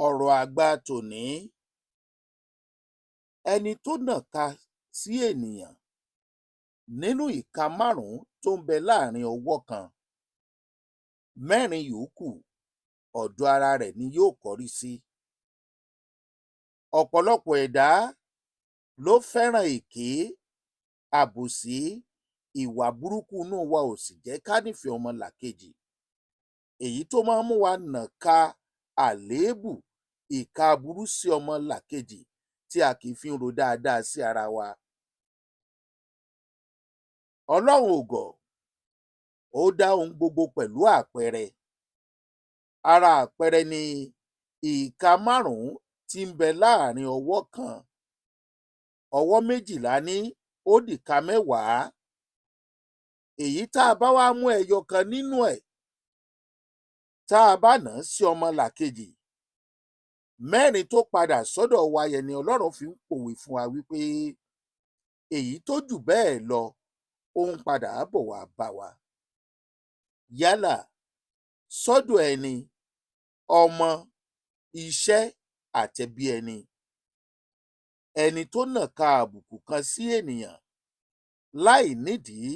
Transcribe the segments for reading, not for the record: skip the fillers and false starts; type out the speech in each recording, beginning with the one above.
ọ̀rọ̀ àgbà tòní: ẹni tó nàka sí ènìyàn nínú ìka márùn-ún tó ń bẹ láàrin ọwọ́ kan, mẹ́rin yòókù ọ̀dọ̀ ara rẹ̀ ni yóò kọrí sí. Ọ̀pọ̀lọpọ̀ ẹ̀dá ló fẹ́ràn èké, àbòsí, ìwà burúkú inú wa ò sì jẹ́ ká nífẹ̀ẹ́ ọmọlàkejì. Èyí tó máa ń mú wa nàka àléébù, ìka aburú sí ọmọlàkejì tí a kì í fi ń ro dáadáa sí ara wa. Ọlọ́run ò gọ̀, ó dá ohun gbogbo pẹ̀lú àpẹẹrẹ. Ara àpẹẹrẹ ni ìka márùn-ún tí ń bẹ láàrin ọwọ́ kan. Ọwọ́ méjìlá ní, ó dìka mẹ́wàá. Èyí tá a bá wá mú ẹyọ kan nínú ẹ̀, tá a bá nà án sí ọmọlàkejì, mẹ́rin tó padà sọ́dọ̀ wa yẹn ni Ọlọ́run fi ń pòwe fún wa wípé èyí tó jù bẹ́ẹ̀ lọ ó ń padà bọ̀ wá bá wa. Yálà sọ́dọ̀ ẹni, ọmọ, iṣẹ́ àtẹbí ẹni. Ẹni tó nàka àbùkù kan sí ènìyàn láì nídìí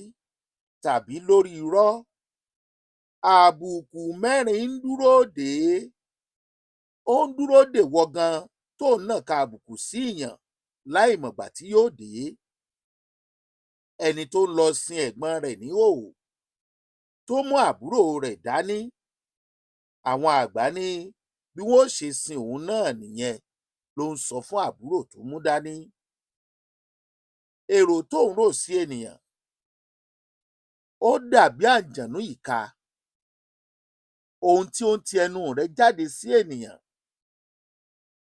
tàbí lórí irọ́, àbùkù mẹ́rin ń dúró dè é. Ó ń dúró dè wọ́ gan tó nàka àbùkù sí ìyàn láì mọ̀gbà tí yóò dé. Ẹni tó ń lọ sin ẹ̀gbọ́n rẹ̀ níhòhò tó mú àbúrò rẹ̀ dání, àwọn àgbà ní bí wọ́n ṣe sin òun náà nìyẹn ló ń sọ fún àbúrò tó mú dání. Èrò tó ń rò sí ènìyàn ó dàbí àǹjànú ìka. Ohun tí ó ń ti ẹnu rẹ̀ jáde sí ènìyàn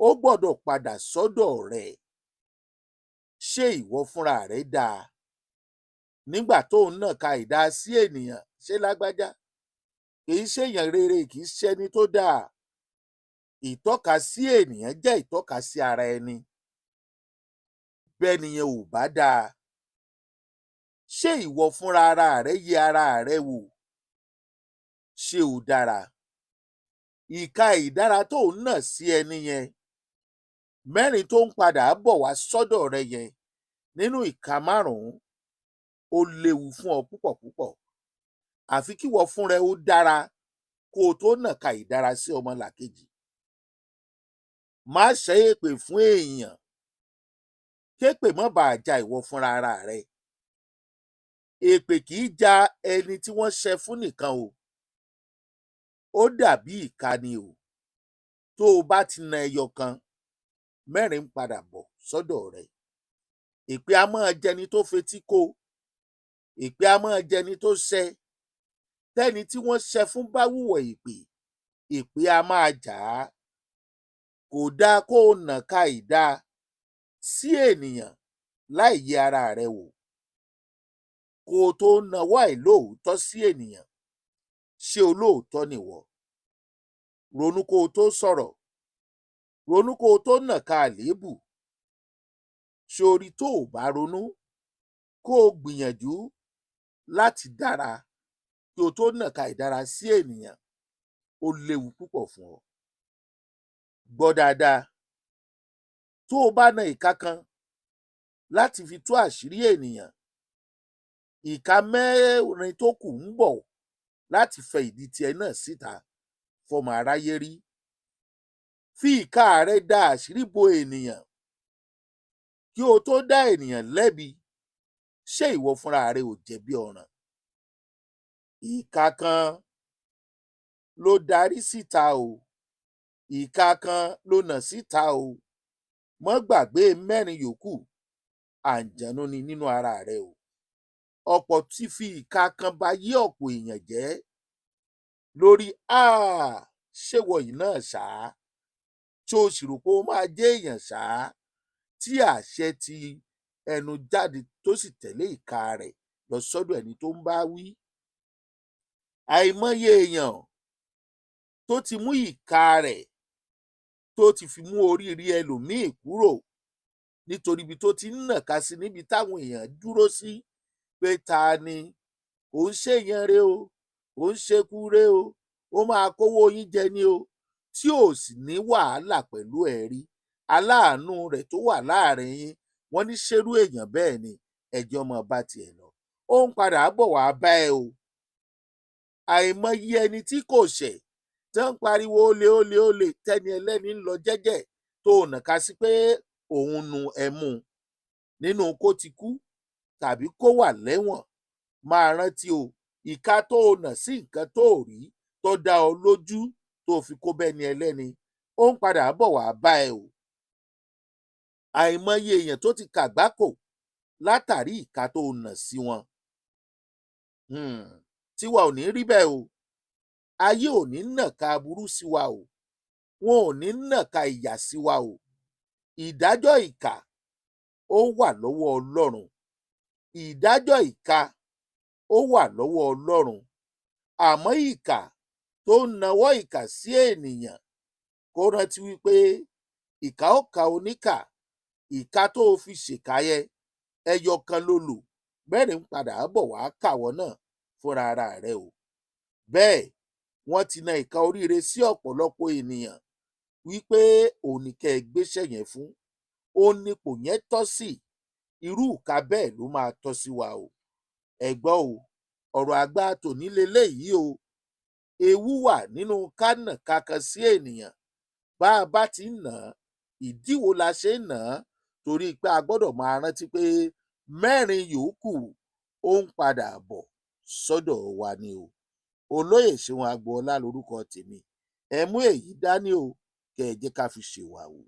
ó gbọ́dọ̀ padà sọ́dọ̀ rẹ̀. Ṣé ìwọ fúnra rẹ̀ dáa? Nígbà tó ń nàka ìdá sí ènìyàn, ṣé lágbájá kì í ṣèyàn rere, kì í ṣẹni tó dáa. Ìtọ́ka sí ènìyàn jẹ́ ìtọ́ka sí ara ẹni. Bẹ́nìyẹn ò bá dáa, ṣé ìwọ fúnra ara rẹ̀ yẹ ara rẹ̀ wò? Ṣé o dára? Ìka ìdára tó ń nà sí ẹni yẹn, mẹ́rin tó ń padà bọ̀ wá sọ́dọ̀ rẹ̀ yẹn nínú ìka márùn-ún, ó léwu fún ọ púpọ̀ púpọ̀. Àfi kíwọ fúnra ẹ ó dára kó o tó nàka ìdára sí ọmọlàkejì. Má ṣẹ́ èpè fún èèyàn, képè má bàa ja ìwọ fúnra ara rẹ. Èpè kì í ja ẹni tí wọ́n ṣẹ́ fún nìkan o. Ó dàbí ìka ni o. Tó o bá ti na ẹyọ kan, mẹ́rin ń padà bọ̀ sọ́dọ̀ rẹ. Èpè a máa jẹni tó fetí kó. Èpè a máa jẹni tó ṣẹ́. Tẹ́ni tí wọ́n ṣẹ́ fún bá hùwà èpè, èpè a máa jà á. Kò dáa kó o nàka ìdá sí ènìyàn láì yẹ ara rẹ wò. Kó o tó nawọ́ àìlóòótọ́ sí ènìyàn, ṣé olóòótọ́ nìwọ? Ronú kó o tó sọ̀rọ̀. Ronú kó o tó nàka àléébù. Ṣorí tó o bá ronú, kó o gbìyànjú láti dára kí o tó nàka ìdára sí ènìyàn, ó léwu púpọ̀ fún ọ. Gbọ́ dáadáa, tó o bá na ìka kan láti fi tú àṣírí ènìyàn, ìka mẹ́rin tó kù ń bọ̀ láti fẹ ìdí tiẹ̀ náà síta fọmọ aráyé rí. Fi ìka rẹ dá àṣírí bo ènìyàn kí o tó dá ènìyàn lẹ́bi. Ṣé ìwọ fúnra rẹ ò jẹ̀bi ọ̀ràn? Ìka kan ló darí síta o. Ìka kan ló nà síta o. Mọ́ gbàgbé mẹ́rin yòókù, àǹjànú ni nínú ara rẹ o. Ọ̀pọ̀ ti fi ìka kan ba yé ọ̀pọ̀ èèyàn jẹ́ lórí ṣéwọ yìí náà ṣáá, tí o sì rò pé ó máa jẹ́ èèyàn ṣáá, tí àṣẹ ti ẹnu jáde tó sì tẹ̀lé ìka rẹ̀ lọ sọ́dọ̀ ẹni tó ń bá wí. Àìmọye èèyàn tó ti mú ìka rẹ̀ tó ti fi mú oríire ẹlòmíì kúrò nítorí ibi tó ti ń nàka sí níbi táwọn èèyàn dúró sí pé ta ni, ò ń ṣèyàn re o, ò ń ṣekú re o, ó máa kówó yín jẹ ni o. tí ò sì ní wàhálà pẹ̀lú ẹ rí, aláàánú rẹ̀ tó wà láàrin yín, wọ́n ní ṣerú èèyàn bẹ́ẹ̀ ni ẹjọ́ mọ́ bá tiẹ̀ lọ. Ó ń padà bọ̀ wá bá ẹ o. Àìmọye ẹni tí kò ṣẹ̀ tó ń pariwo olè olè olè tẹ́ni ẹlẹ́ni ń lọ jẹ́jẹ́ tó nàka sí pé òun nu ẹmu nínú kó ti kú tàbí kó wà lẹ́wọ̀n. Máa rántí o, ìka tó o nà sí nǹkan tó o rí tó dá ọ lójú tó fi kó bẹ́ni ẹlẹ́ni, ó ń padà bọ̀ wá bá ẹ o. Àìmọye èèyàn tó ti kàgbákò látàrí ìka tó o nà sí wọn. Tiwa ò ní rí bẹ́ẹ̀ o. Ayé ò ní nàka aburú sí wa o. Wọn ò ní nàka ìyà sí wa o. Ìdájọ́ ìkà ó wà lọ́wọ́ Ọlọ́run. Ìdájọ́ ìka ó wà lọ́wọ́ Ọlọ́run. Àmọ́ ìkà tó ń nawọ́ ìkà sí ènìyàn kó rántí wípé ìkà ó ka oníkà. Ìka tó o fi ṣèkà yẹn ẹyọ kan ló lò, mẹ́rin ń padà bọ̀ wá kàwọ́ náà fúnra ara rẹ o. Bẹ́ẹ̀ wọ́n ti na ìka oríire sí ọ̀pọ̀lọpọ̀ ènìyàn wípé òun ní kẹ́ ẹ gbéṣẹ́ yẹn fún, òun nípò yẹn tọ́ sí. Irú ìka bẹ́ẹ̀ ló máa tọ́ sí wa o. Ẹ gbọ́ o, ọ̀rọ̀ àgbà tòní leléyìí o. Ewu wà nínú ká nàka kan sí ènìyàn. Bá a bá ti ń nà án, ìdí wo la ṣe ń nà án? Torí pé a gbọ́dọ̀ máa rántí pé mẹ́rin yòókù ó ń padà bọ̀ sọ́dọ̀ wa ni o. Olóyè Ṣeun Agboola lorúkọ tèmi. Ẹ mú èyí dání o, kẹ́ ẹ jẹ́ ká fi ṣèwà o.